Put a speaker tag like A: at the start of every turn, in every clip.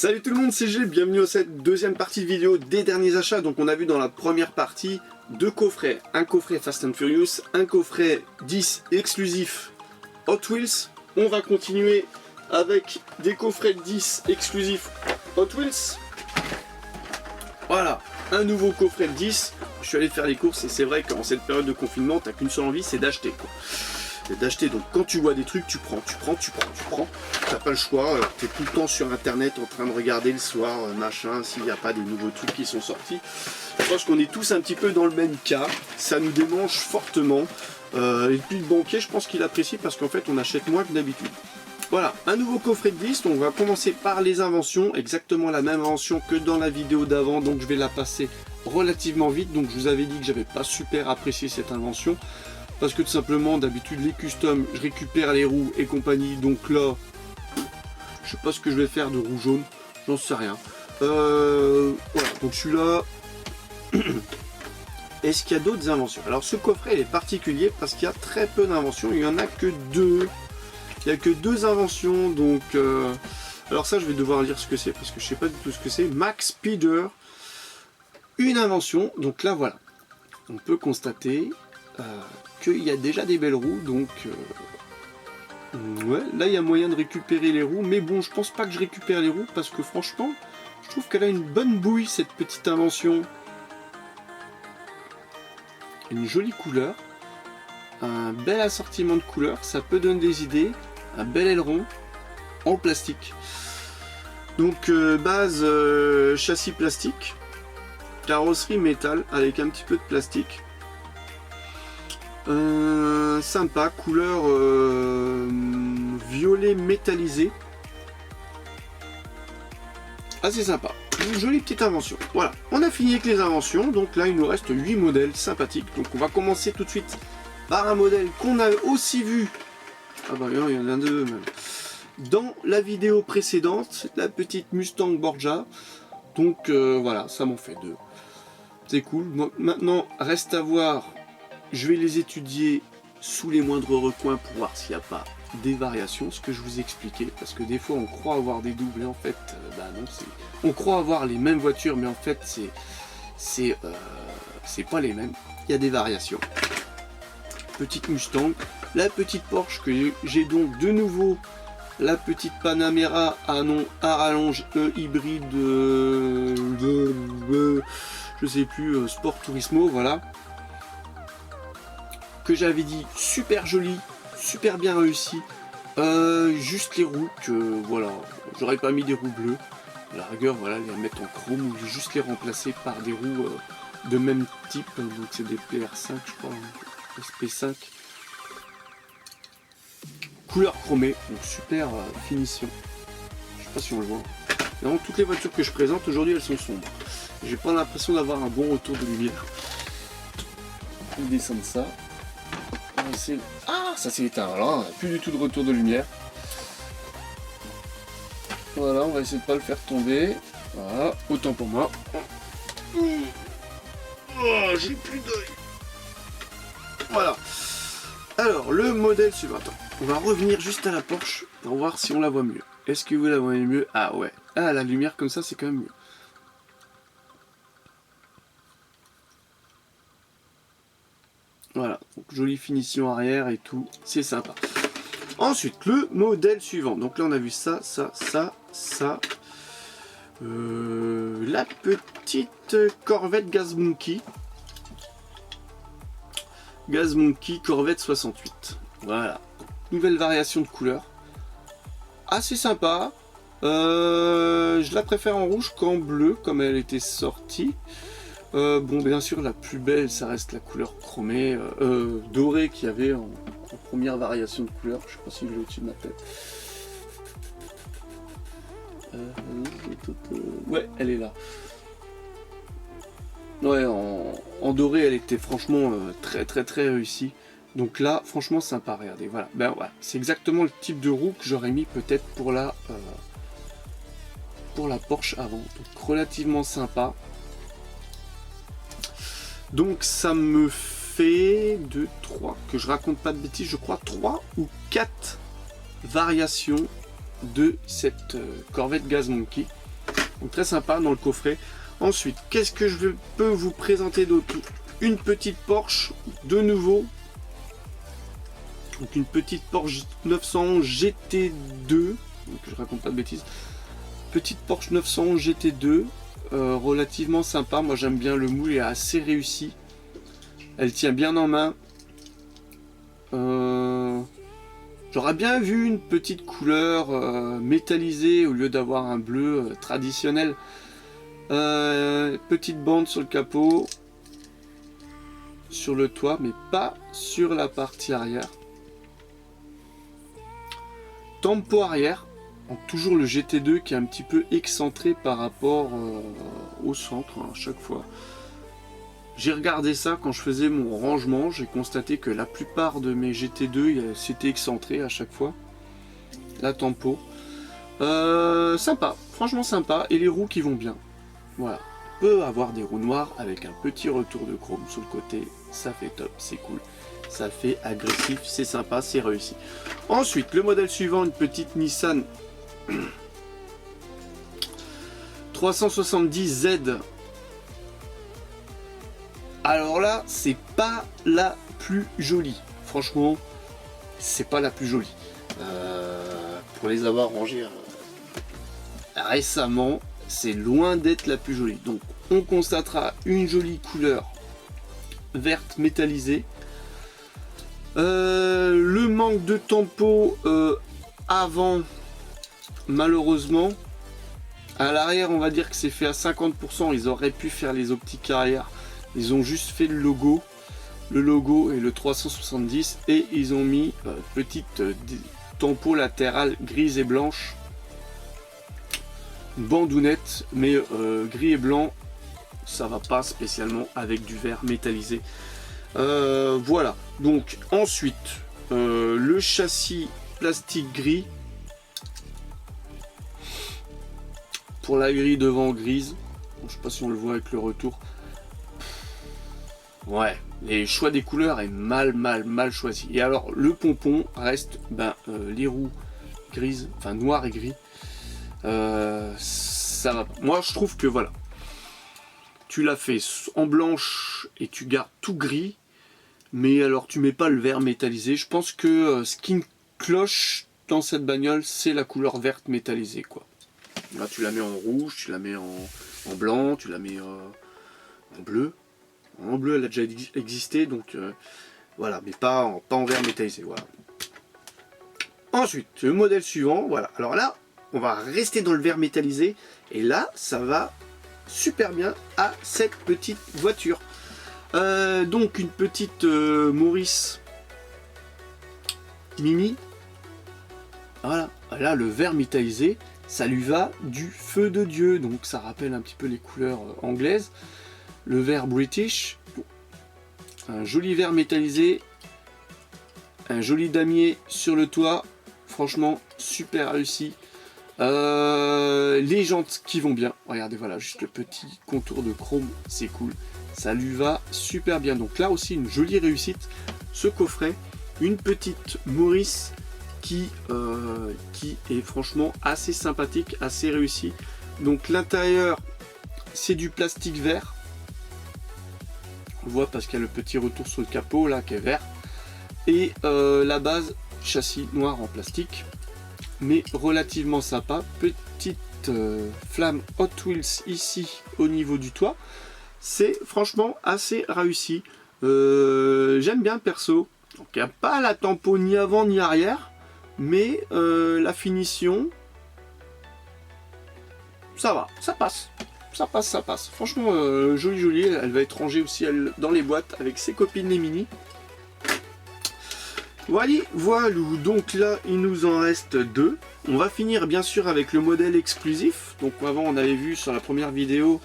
A: Salut tout le monde, c'est G, bienvenue à cette deuxième partie de vidéo des derniers achats. Donc on a vu dans la première partie deux coffrets, un coffret Fast and Furious, un coffret 10 exclusif Hot Wheels. On va continuer avec des coffrets 10 exclusifs Hot Wheels. Voilà, un nouveau coffret de 10. Je suis allé faire les courses et c'est vrai qu'en cette période de confinement, t'as qu'une seule envie, c'est d'acheter quoi. D'acheter, donc quand tu vois des trucs, tu prends. T'as pas le choix, t'es tout le temps sur internet en train de regarder le soir, machin, s'il n'y a pas des nouveaux trucs qui sont sortis. Je pense qu'on est tous un petit peu dans le même cas, ça nous démange fortement. Et puis le banquier, je pense qu'il apprécie parce qu'en fait on achète moins que d'habitude. Voilà, un nouveau coffret de 10, on va commencer par les inventions, exactement la même invention que dans la vidéo d'avant, donc je vais la passer relativement vite. Donc je vous avais dit que j'avais pas super apprécié cette invention. Parce que tout simplement, d'habitude, les customs, je récupère les roues et compagnie. Donc là, je sais pas ce que je vais faire de roue jaune, j'en sais rien. Voilà, donc celui-là. Est-ce qu'il y a d'autres inventions? Alors ce coffret il est particulier parce qu'il y a très peu d'inventions. Il n'y en a que deux. Il n'y a que deux inventions. Donc, alors ça, je vais devoir lire ce que c'est parce que je sais pas du tout ce que c'est. Max Speeder, une invention. Donc là, voilà. On peut constater qu'il y a déjà des belles roues, donc ouais, là il y a moyen de récupérer les roues, mais bon, je pense pas que je récupère les roues parce que franchement, je trouve qu'elle a une bonne bouille cette petite invention. Une jolie couleur, un bel assortiment de couleurs, ça peut donner des idées, un bel aileron en plastique. Donc base châssis plastique, carrosserie métal avec un petit peu de plastique. Sympa, couleur violet métallisé. Assez sympa, une jolie petite invention. Voilà, on a fini avec les inventions, donc là il nous reste 8 modèles sympathiques. Donc on va commencer tout de suite par un modèle qu'on a aussi vu. Ah bah il y en a deux même. Dans la vidéo précédente, la petite Mustang Borgia. Donc voilà, ça m'en fait deux. C'est cool. Maintenant, reste à voir. Je vais les étudier sous les moindres recoins pour voir s'il n'y a pas des variations, ce que je vous expliquais, parce que des fois on croit avoir des doubles et en fait, bah non, on croit avoir les mêmes voitures, mais en fait c'est pas les mêmes. Il y a des variations. Petite Mustang, la petite Porsche que j'ai donc de nouveau, la petite Panamera à rallonge hybride, je sais plus, Sport Turismo, voilà. Que j'avais dit super joli, super bien réussi. Juste les roues que voilà, j'aurais pas mis des roues bleues. À la rigueur, voilà, les mettre en chrome ou juste les remplacer par des roues de même type. Donc c'est des PR5, je crois, SP5. Couleur chromée, donc super finition. Je sais pas si on le voit. Vraiment, toutes les voitures que je présente aujourd'hui, elles sont sombres. J'ai pas l'impression d'avoir un bon retour de lumière. On descend ça. Ah, ça s'est éteint, voilà, plus du tout de retour de lumière. Voilà, on va essayer de pas le faire tomber. Voilà, autant pour moi. Oh, j'ai plus d'œil. Voilà. Alors, le modèle suivant. Attends, on va revenir juste à la Porsche pour voir si on la voit mieux. Est-ce que vous la voyez mieux? Ah ouais. Ah, la lumière comme ça, c'est quand même mieux. Voilà, donc jolie finition arrière et tout, c'est sympa. Ensuite, le modèle suivant. Donc là, on a vu ça. La petite Corvette Gas Monkey. Gas Monkey Corvette 68. Voilà. Nouvelle variation de couleur. Assez sympa. Je la préfère en rouge qu'en bleu, comme elle était sortie. Bon, bien sûr, la plus belle, ça reste la couleur chromée, dorée qu'il y avait en première variation de couleur. Je sais pas si je l'ai au-dessus de ma tête. Ouais, elle est là. Ouais, en doré, elle était franchement très réussie. Donc là, franchement, sympa. Regardez, voilà. Ben voilà, c'est exactement le type de roue que j'aurais mis peut-être pour la Porsche avant. Donc relativement sympa. Donc ça me fait 2, 3, que je raconte pas de bêtises, je crois 3 ou 4 variations de cette Corvette Gas Monkey. Donc très sympa dans le coffret. Ensuite, qu'est-ce que je peux vous présenter d'autre? Une petite Porsche de nouveau. Donc une petite Porsche 911 GT2. Donc je raconte pas de bêtises. Petite Porsche 911 GT2. Relativement sympa. Moi j'aime bien, le moule est assez réussi. Elle tient bien en main. J'aurais bien vu une petite couleur métallisée au lieu d'avoir un bleu traditionnel. Petite bande sur le capot, sur le toit, mais pas sur la partie arrière. Tempo arrière, donc toujours le GT2 qui est un petit peu excentré par rapport au centre à chaque fois. J'ai regardé ça quand je faisais mon rangement, j'ai constaté que la plupart de mes GT2 c'était excentré à chaque fois. La tempo. Sympa, franchement sympa, et les roues qui vont bien. Voilà, on peut avoir des roues noires avec un petit retour de chrome sur le côté, ça fait top, c'est cool. Ça fait agressif, c'est sympa, c'est réussi. Ensuite, le modèle suivant, une petite Nissan 370Z. Alors là, c'est pas la plus jolie. Franchement, c'est pas la plus jolie. Pour les avoir rangées récemment, c'est loin d'être la plus jolie. Donc, on constatera une jolie couleur verte métallisée. Le manque de tempo avant, malheureusement. À l'arrière, on va dire que c'est fait à 50%. Ils auraient pu faire les optiques arrière. Ils ont juste fait le logo et le 370, et ils ont mis petite tempo latérale grise et blanche, une bandounette, mais gris et blanc, ça va pas spécialement avec du verre métallisé. Voilà, donc ensuite le châssis plastique gris, pour la grille devant grise. Bon, je sais pas si on le voit avec le retour. Ouais, les choix des couleurs est mal choisi. Et alors le pompon reste les roues grises, enfin noir et gris. Ça va pas. Moi je trouve que voilà, tu l'as fait en blanche et tu gardes tout gris, mais alors tu mets pas le vert métallisé. Je pense que ce qui me cloche dans cette bagnole, c'est la couleur verte métallisée, quoi. Là tu la mets en rouge, tu la mets en blanc, tu la mets en bleu. En bleu elle a déjà existé, donc voilà, mais pas en vert métallisé, voilà. Ensuite, le modèle suivant, voilà. Alors là, on va rester dans le vert métallisé, et là, ça va super bien à cette petite voiture. Donc une petite Morris Mini. Voilà, là le vert métallisé, ça lui va du feu de Dieu, donc ça rappelle un petit peu les couleurs anglaises. Le vert British, un joli vert métallisé, un joli damier sur le toit, franchement super réussi. Les jantes qui vont bien, regardez, voilà, juste le petit contour de chrome, c'est cool, ça lui va super bien. Donc là aussi une jolie réussite, ce coffret, une petite Morris qui est franchement assez sympathique, assez réussi. Donc l'intérieur c'est du plastique vert, on voit parce qu'il y a le petit retour sur le capot là qui est vert, et la base châssis noir en plastique, mais relativement sympa. Petite flamme Hot Wheels ici au niveau du toit, c'est franchement assez réussi. J'aime bien perso. Donc il n'y a pas la tempo ni avant ni arrière, mais la finition, ça va, ça passe. Ça passe. Franchement, jolie. Elle va être rangée aussi dans les boîtes avec ses copines les mini. Voilà. Donc là, il nous en reste deux. On va finir bien sûr avec le modèle exclusif. Donc avant, on avait vu sur la première vidéo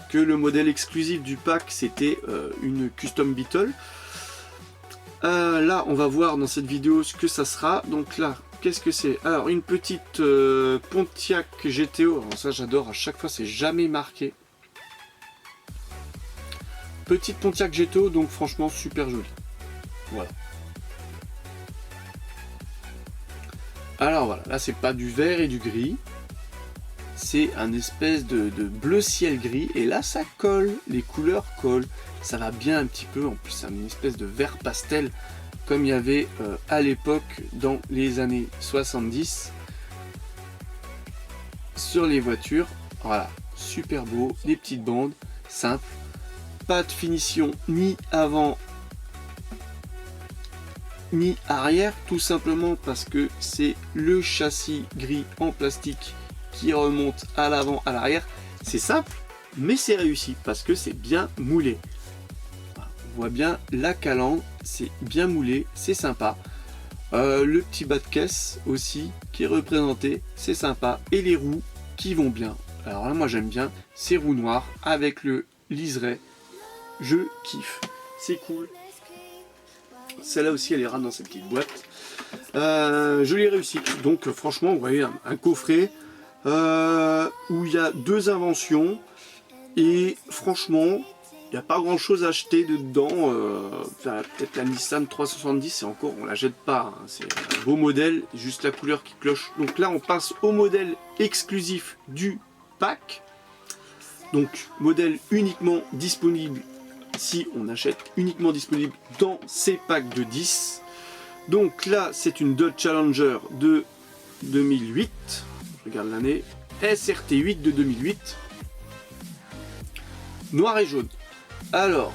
A: que le modèle exclusif du pack, c'était une Custom Beetle. Là, on va voir dans cette vidéo ce que ça sera. Donc là, qu'est-ce que c'est? Alors, une petite Pontiac GTO. Alors ça, j'adore. À chaque fois, c'est jamais marqué. Petite Pontiac GTO, donc franchement, super jolie. Voilà. Alors voilà, là, c'est pas du vert et du gris. c'est un espèce de bleu ciel gris, et là ça colle, les couleurs collent, ça va bien un petit peu, en plus c'est une espèce de vert pastel, comme il y avait à l'époque dans les années 70, sur les voitures. Voilà, super beau, des petites bandes, simples, pas de finition ni avant ni arrière, tout simplement parce que c'est le châssis gris en plastique qui remonte à l'avant, à l'arrière. C'est simple, mais c'est réussi parce que c'est bien moulé. On voit bien la calandre, c'est bien moulé, c'est sympa. Le petit bas de caisse aussi qui est représenté, c'est sympa. Et les roues qui vont bien. Alors là, moi j'aime bien ces roues noires avec le liseré. Je kiffe, c'est cool. Celle-là aussi, elle est rare dans cette petite boîte. Je l'ai réussi. Donc franchement, vous voyez, un coffret où il y a 2 inventions. Et franchement, il n'y a pas grand-chose à acheter dedans. Peut-être la Nissan 370, et encore, on la jette pas. Hein. C'est un beau modèle, juste la couleur qui cloche. Donc là, on passe au modèle exclusif du pack. Donc, modèle uniquement disponible si on achète uniquement disponible dans ces packs de 10. Donc là, c'est une Dodge Challenger de 2008. Je regarde l'année. SRT8 de 2008. Noir et jaune. Alors,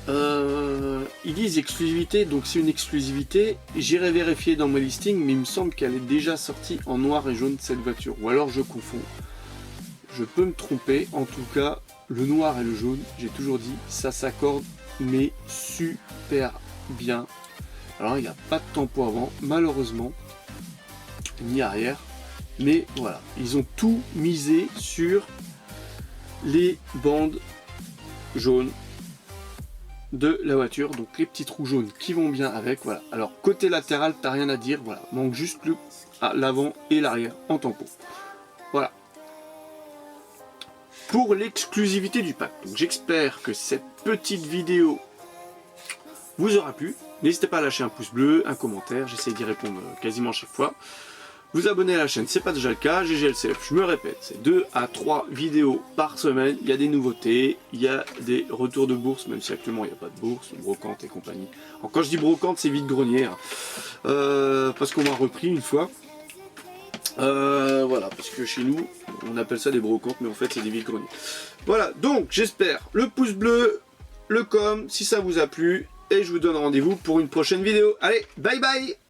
A: ils disent exclusivité, donc c'est une exclusivité. J'irai vérifier dans mes listings, mais il me semble qu'elle est déjà sortie en noir et jaune cette voiture. Ou alors je confonds. Je peux me tromper. En tout cas, le noir et le jaune, j'ai toujours dit, ça s'accorde, mais super bien. Alors, il n'y a pas de tempo avant, malheureusement, ni arrière. Mais voilà, ils ont tout misé sur les bandes jaunes de la voiture, donc les petits trous jaunes qui vont bien avec. Voilà. Alors côté latéral, t'as rien à dire, voilà, manque juste l'avant et l'arrière en tempo. Voilà pour l'exclusivité du pack. Donc j'espère que cette petite vidéo vous aura plu. N'hésitez pas à lâcher un pouce bleu, un commentaire, j'essaie d'y répondre quasiment chaque fois. Vous abonner à la chaîne, c'est pas déjà le cas. GGLCF, je me répète, c'est 2 à 3 vidéos par semaine. Il y a des nouveautés, il y a des retours de bourse, même si actuellement il n'y a pas de bourse, brocante et compagnie. Alors quand je dis brocante, c'est vide-grenier, parce qu'on m'a repris une fois. Voilà, parce que chez nous, on appelle ça des brocantes, mais en fait c'est des vide-greniers. Voilà, donc j'espère le pouce bleu, le com, si ça vous a plu, et je vous donne rendez-vous pour une prochaine vidéo. Allez, bye bye!